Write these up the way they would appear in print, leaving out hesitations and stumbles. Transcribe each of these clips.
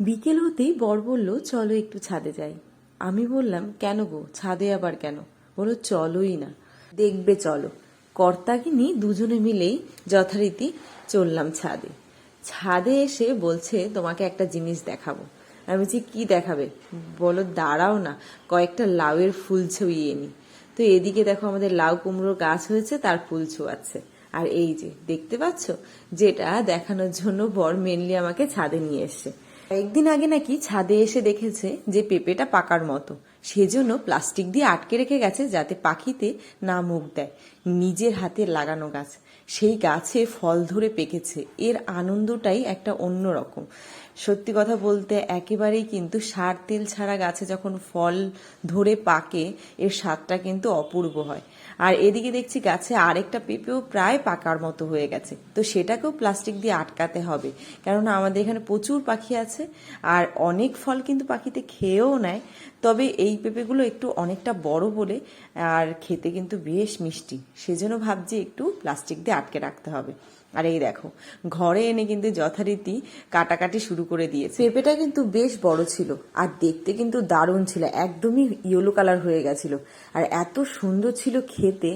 বিকেল হতেই বর বলল চলো একটু ছাদে যাই। আমি বললাম কেন গো, ছাদে আবার কেন? বললো চলোই না। দেখবে চলো। কর্তাগিনী দুজনে মিলেই যথারীতি চললাম ছাদে। ছাদে এসে বলছে তোমাকে একটা জিনিস দেখাবো। আমি বলছি কি দেখাবে? বলো দাঁড়াও না, কয়েকটা লাউয়ের ফুল ছুঁইয়ে নি। তো এদিকে দেখো আমাদের লাউ কুমড়োর গাছ হয়েছে, তার ফুল ছোঁয়াচ্ছে। আর এই যে দেখতে পাচ্ছ, যেটা দেখানোর জন্য বর মেনলি আমাকে ছাদে নিয়ে এসছে। একদিন আগে নাকি ছাদে এসে দেখেছে যে পেঁপেটা পাকার মতো, সেজন্য প্লাস্টিক দিয়ে আটকে রেখে গেছে যাতে পাখিতে না মুখ দেয়। নিজের হাতে লাগানো গাছ, সেই গাছে ফল ধরে পেকেছে, এর আনন্দটাই একটা অন্য রকম। সত্যি কথা বলতে একেবারেই কিন্তু সার তেল ছাড়া গাছে যখন ফল ধরে পাকে, এর স্বাদটা কিন্তু অপূর্ব হয়। আর এদিকে দেখছি গাছে আরেকটা পেঁপেও প্রায় পাকার মতো হয়ে গেছে, তো সেটাকেও প্লাস্টিক দিয়ে আটকাতে হবে, কেননা আমাদের এখানে প্রচুর পাখি আছে আর অনেক ফল কিন্তু পাখিতে খেয়েও নেয়। তবে এই পেঁপেগুলো একটু অনেকটা বড় বলে আর খেতে কিন্তু বেশ মিষ্টি, সেজন্য ভাবছি একটু প্লাস্টিক দিয়ে আটকে রাখতে হবে। আর এই দেখো, ঘরে এনে কিন্তু যথারীতি কাটাকাটি শুরু করে দিয়েছে। পেঁপেটা কিন্তু বেশ বড় ছিল আর দেখতে কিন্তু দারুণ ছিল, একদমই ইয়েলো কালার হয়ে গেছিল আর এত সুন্দর ছিল খেতে।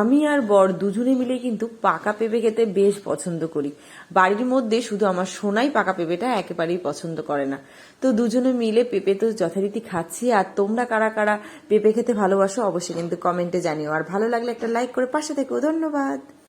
আমি আর বর দুজনে মিলে কিন্তু পাকা পেঁপে খেতে বেশ পছন্দ করি। বাড়ির মধ্যে শুধু আমার সোনাই পাকা পেঁপেটা একেবারেই পছন্দ করে না। তো দুজনে মিলে পেঁপে তো যথারীতি খাচ্ছি। আর তোমরা কারা কারা পেঁপে খেতে ভালোবাসো অবশ্যই কিন্তু কমেন্টে জানিও, আর ভালো লাগলে একটা লাইক করে পাশে থেকো। ধন্যবাদ।